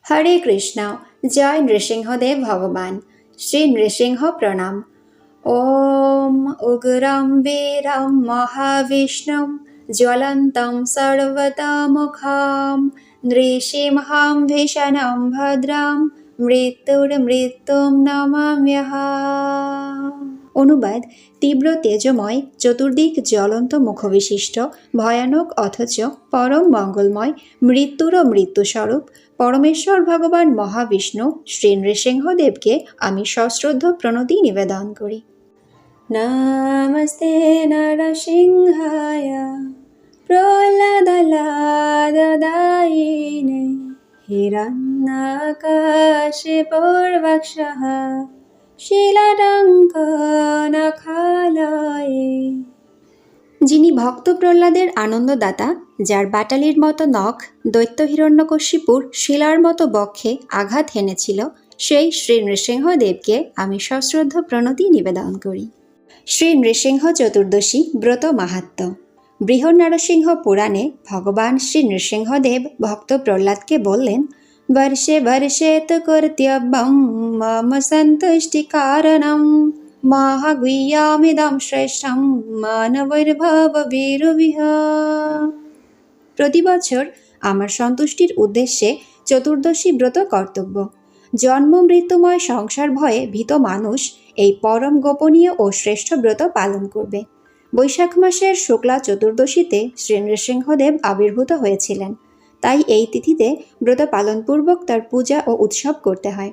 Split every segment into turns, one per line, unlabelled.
হরে কৃষ্ণ। জয় নৃসিংহদেব ভগবান। শ্রী নৃসিংহ প্রণাম। ওম উগ্রম বীরম মহাবিষ্ণুম জ্বলন্তম সর্বতোমুখম নৃসিংহম ভীষণম ভদ্রম মৃত্যুর্মৃত্যুম নমাম্যহম। অনুবাদ: তীব্র তেজময়, চতুর্দিক জ্বলন্ত মুখবিশিষ্ট, ভয়ানক অথচ পরম মঙ্গলময়, মৃত্যুরও মৃত্যুস্বরূপ পরমেশ্বর ভগবান মহাবিষ্ণু শ্রী নৃসিংহদেবকে আমি সশ্রদ্ধ প্রণতি নিবেদন করি। নমস্তে নরসিংহায় প্রহ্লাদলাদায়িনে হিরণ্যকশিপুর্বক্ষঃ শিলাটঙ্কনখালয়ে। যিনি ভক্ত প্রহ্লাদের আনন্দদাতা, যার বাটালির মতো নখ দৈত্য হিরণ্যকশিপুর শিলার মতো বক্ষে আঘাত হেনেছিল, সেই শ্রী নৃসিংহদেবকে আমি সশ্রদ্ধ প্রণতি নিবেদন করি। শ্রী নৃসিংহ চতুর্দশী ব্রত মাহাত্ম্য। বৃহন্নরসিংহ পুরাণে ভগবান শ্রী নৃসিংহদেব ভক্ত প্রহ্লাদকে বললেন, বর্ষে বর্ষে তু কর্তব্যম মম সন্তুষ্টি কারণম মহাগুহ্যমিদং শ্রেষ্ঠম মানবৈর্ভব বীরবিহ। প্রতি বছর আমার সন্তুষ্টির উদ্দেশ্যে চতুর্দশী ব্রত কর্তব্য। জন্ম মৃত্যুময় সংসার ভয়ে ভীত মানুষ এই পরম গোপনীয় ও শ্রেষ্ঠ ব্রত পালন করবে। বৈশাখ মাসের শুক্লা চতুর্দশীতে শ্রী নৃসিংহদেব আবির্ভূত হয়েছিলেন, তাই এই তিথিতে ব্রত পালনপূর্বক তার পূজা ও উৎসব করতে হয়।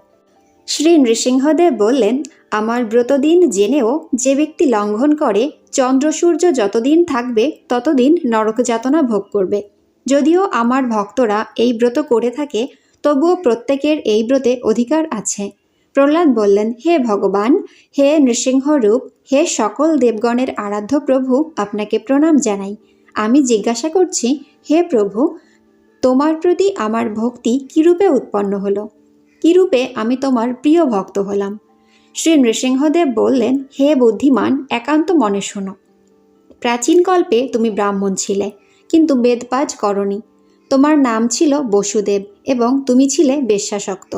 শ্রী নৃসিংহদেব বললেন, আমার ব্রতদিন জেনেও যে ব্যক্তি লঙ্ঘন করে, চন্দ্র সূর্য যতদিন থাকবে ততদিন নরক যাতনা ভোগ করবে। যদিও আমার ভক্তরা এই ব্রত করে থাকে, তবুও প্রত্যেকের এই ব্রতে অধিকার আছে। প্রহ্লাদ বললেন, হে ভগবান, হে নৃসিংহরূপ, হে সকল দেবগণের আরাধ্য প্রভু, আপনাকে প্রণাম জানাই। আমি জিজ্ঞাসা করছি, হে প্রভু, তোমার প্রতি আমার ভক্তি কিরূপে উৎপন্ন হলো? কিরূপে আমি তোমার প্রিয় ভক্ত হলাম? শ্রী নৃসিংহদেব বললেন, হে বুদ্ধিমান, একান্ত মনে শোনো। প্রাচীনকল্পে তুমি ব্রাহ্মণ ছিলে, কিন্তু বেদপাঠ করনি। তোমার নাম ছিল বসুদেব এবং তুমি ছিলে বেশ্যাসক্ত।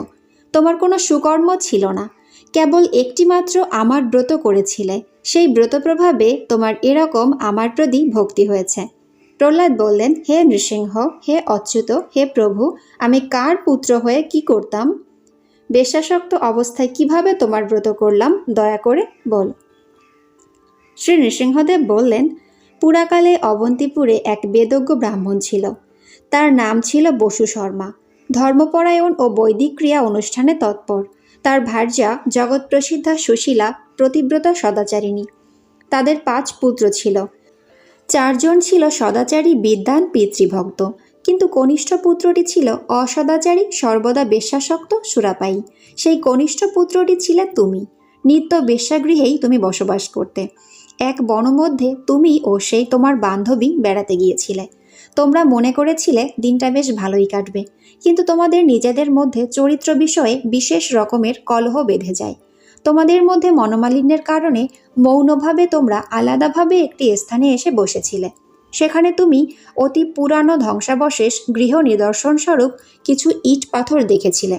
তোমার কোনো সুকর্ম ছিল না, কেবল একটিমাত্র আমার ব্রত করেছিলে। সেই ব্রত প্রভাবে তোমার এরকম আমার প্রতি ভক্তি হয়েছে। প্রহ্লাদ বললেন, হে নৃসিংহ, হে অচ্যুত, হে প্রভু, আমি কার পুত্র হয়ে কি করতাম? বেশ্যাসক্ত অবস্থায় কিভাবে তোমার ব্রত করলাম, দয়া করে বল। শ্রী নৃসিংহদেব বললেন, পুরাকালে অবন্তিপুরে এক বেদজ্ঞ ব্রাহ্মণ ছিল। তার নাম ছিল বসু শর্মা। ধর্মপরায়ণ ও বৈদিক ক্রিয়া অনুষ্ঠানে তৎপর। তার ভার্যা জগৎ প্রসিদ্ধা সুশীলা প্রতিব্রতা সদাচারিণী। তাদের 5 পুত্র ছিল। 4 জন ছিল সদাচারী বিদ্বান পিতৃভক্ত, কিন্তু কনিষ্ঠ পুত্রটি ছিল অসদাচারী, সর্বদা বেশ্যাসক্ত, সুরাপায়ী। সেই কনিষ্ঠ পুত্রটি ছিলে তুমি। নিত্য বেশ্যাগৃহেই তুমি বসবাস করতে। এক বনমধ্যে তুমি ও সেই তোমার বান্ধবী বেড়াতে গিয়েছিলে। তোমরা মনে করেছিলে দিনটা বেশ ভালোই কাটবে, কিন্তু তোমাদের নিজেদের মধ্যে চরিত্র বিষয়ে বিশেষ রকমের কলহ বেঁধে যায়। তোমাদের মধ্যে মনোমালিন্যের কারণে মৌনভাবে তোমরা আলাদাভাবে একটি স্থানে এসে বসেছিলে। সেখানে তুমি অতি পুরানো ধ্বংসাবশেষ গৃহ নিদর্শনস্বরূপ কিছু ইট পাথর দেখেছিলে।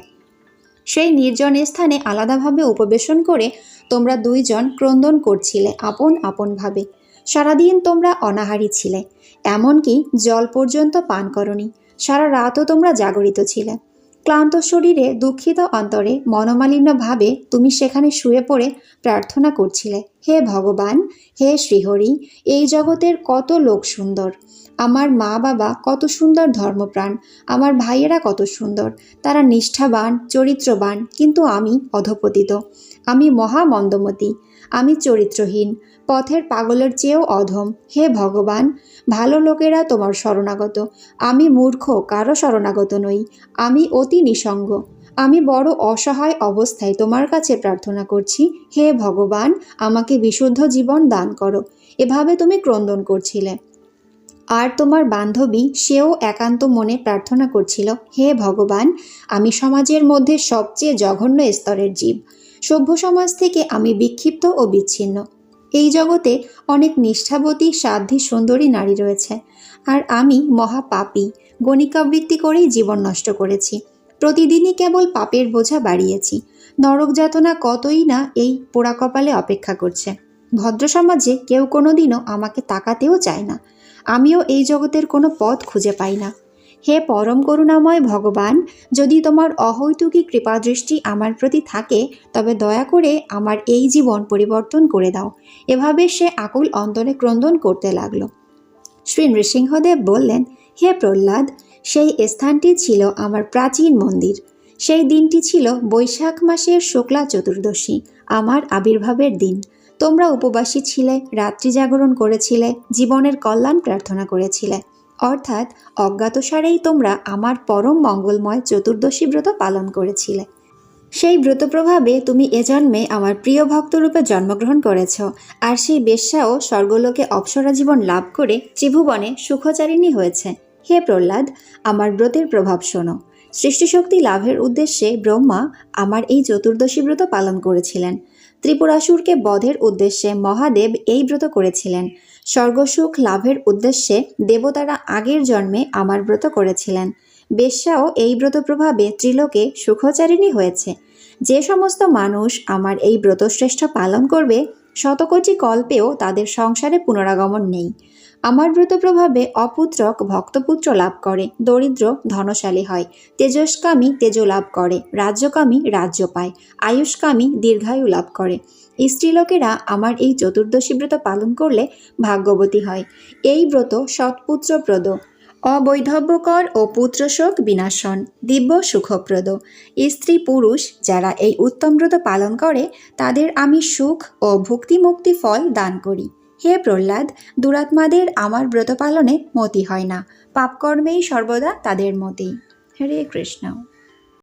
সেই নির্জন স্থানে আলাদাভাবে উপবেশন করে তোমরা 2 জন ক্রন্দন করছিলে আপন আপনভাবে। সারাদিন তোমরা অনাহারী ছিলে, এমনকি জল পর্যন্ত পান করনি। সারা রাতও তোমরা জাগরিত ছিলে। ক্লান্ত শরীরে, দুঃখিত অন্তরে, মনোমালিন্য ভাবে তুমি সেখানে শুয়ে পড়ে প্রার্থনা করছিলে, হে ভগবান, হে শ্রীহরি, এই জগতের কত লোক সুন্দর। আমার মা বাবা কত সুন্দর ধর্মপ্রাণ, আমার ভাইয়েরা কত সুন্দর, তারা নিষ্ঠাবান, চরিত্রবান, কিন্তু আমি অধপতিত, আমি মহামন্দমতি, আমি চরিত্রহীন, পথের পাগলের চেয়েও অধম। হে ভগবান, ভালো লোকেরা তোমার শরণাগত, আমি মূর্খ, কারো শরণাগত নই, আমি অতি নিঃসঙ্গ, আমি বড় অসহায় অবস্থায় তোমার কাছে প্রার্থনা করছি, হে ভগবান, আমাকে বিশুদ্ধ জীবন দান করো। এভাবে তুমি ক্রন্দন করছিলে। আর তোমার বান্ধবী, সেও একান্ত মনে প্রার্থনা করছিল, হে ভগবান, আমি সমাজের মধ্যে সবচেয়ে জঘন্য স্তরের জীব। সভ্য সমাজ থেকে আমি বিক্ষিপ্ত ও বিচ্ছিন্ন। এই জগতে অনেক নিষ্ঠাবতী, সাধ্বী, সুন্দরী নারী রয়েছে, আর আমি মহাপাপী, গণিকাবৃত্তি করেই জীবন নষ্ট করেছি। প্রতিদিনই কেবল পাপের বোঝা বাড়িয়েছি। নরক যাতনা কতই না এই পোড়া কপালে অপেক্ষা করছে। ভদ্র সমাজে কেউ কোনোদিনও আমাকে তাকাতেও চায় না। আমিও এই জগতের কোনো পথ খুঁজে পাই না। হে পরম করুণাময় ভগবান, যদি তোমার অহৈতুকী কৃপাদৃষ্টি আমার প্রতি থাকে, তবে দয়া করে আমার এই জীবন পরিবর্তন করে দাও। এভাবে সে আকুল অন্তরে ক্রন্দন করতে লাগল। শ্রী নৃসিংহদেব বললেন, হে প্রহ্লাদ, সেই স্থানটি ছিল আমার প্রাচীন মন্দির। সেই দিনটি ছিল বৈশাখ মাসের শুক্লা চতুর্দশী, আমার আবির্ভাবের দিন। তোমরা উপবাসী ছিলে, রাত্রি জাগরণ করেছিলে, জীবনের কল্যাণ প্রার্থনা করেছিলে। অর্থাৎ অজ্ঞাতসারেই তোমরা আমার পরম মঙ্গলময় চতুর্দশী ব্রত পালন করেছিলে। সেই ব্রত প্রভাবে তুমি এজন্মে আমার প্রিয় ভক্তরূপে জন্মগ্রহণ করেছ, আর সেই বেশ্যাও স্বর্গলোকে অপ্সরা জীবন লাভ করে ত্রিভুবনে সুখচারিণী হয়েছে। হে প্রহ্লাদ, আমার ব্রতের প্রভাব শোনো। সৃষ্টিশক্তি লাভের উদ্দেশ্যে ব্রহ্মা আমার এই চতুর্দশী ব্রত পালন করেছিলেন। ত্রিপুরাসুরকে বধের উদ্দেশ্যে মহাদেব এই ব্রত করেছিলেন। স্বর্গসুখ লাভের উদ্দেশ্যে দেবতারা আগের জন্মে আমার ব্রত করেছিলেন। বেশ্যাও এই ব্রত প্রভাবে ত্রিলোকে সুখচারিণী হয়েছে। যে সমস্ত মানুষ আমার এই ব্রতশ্রেষ্ঠ পালন করবে, শতকোটি কল্পেও তাদের সংসারে পুনরাগমন নেই। আমার ব্রত প্রভাবে অপুত্রক ভক্তপুত্র লাভ করে, দরিদ্র ধনশালী হয়, তেজস্কামী তেজ লাভ করে, রাজ্যকামী রাজ্য পায়, আয়ুষ্কামী দীর্ঘায়ু লাভ করে। স্ত্রীলোকেরা আমার এই চতুর্দশী ব্রত পালন করলে ভাগ্যবতী হয়। এই ব্রত সৎপুত্রপ্রদ, অবৈধব্যকর ও পুত্রশোক বিনাশন, দিব্য সুখপ্রদ। স্ত্রী পুরুষ যারা এই উত্তম ব্রত পালন করে, তাদের আমি সুখ ও ভুক্তিমুক্তি ফল দান করি। হে প্রহ্লাদ, দুরাত্মাদের আমার ব্রত পালনে মতি হয় না, পাপকর্মেই সর্বদা তাদের মতি। হরে কৃষ্ণ।